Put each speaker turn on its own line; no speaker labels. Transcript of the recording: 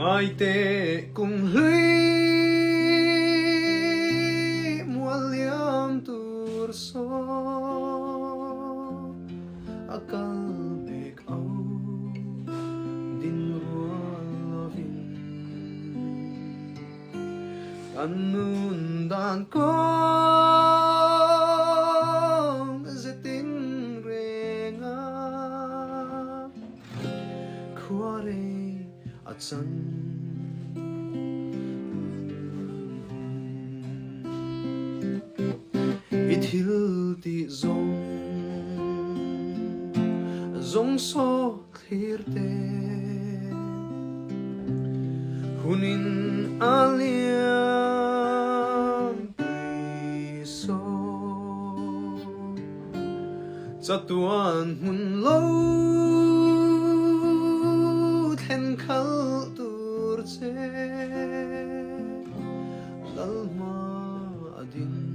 Ngai te cùng hlui mua liam tur so akal bek au din ruavin anun dan ko zetin renga khuare atsan it hil ti zong so clear te hunin aliam so chatuan hun lo then khal tur che lalma adin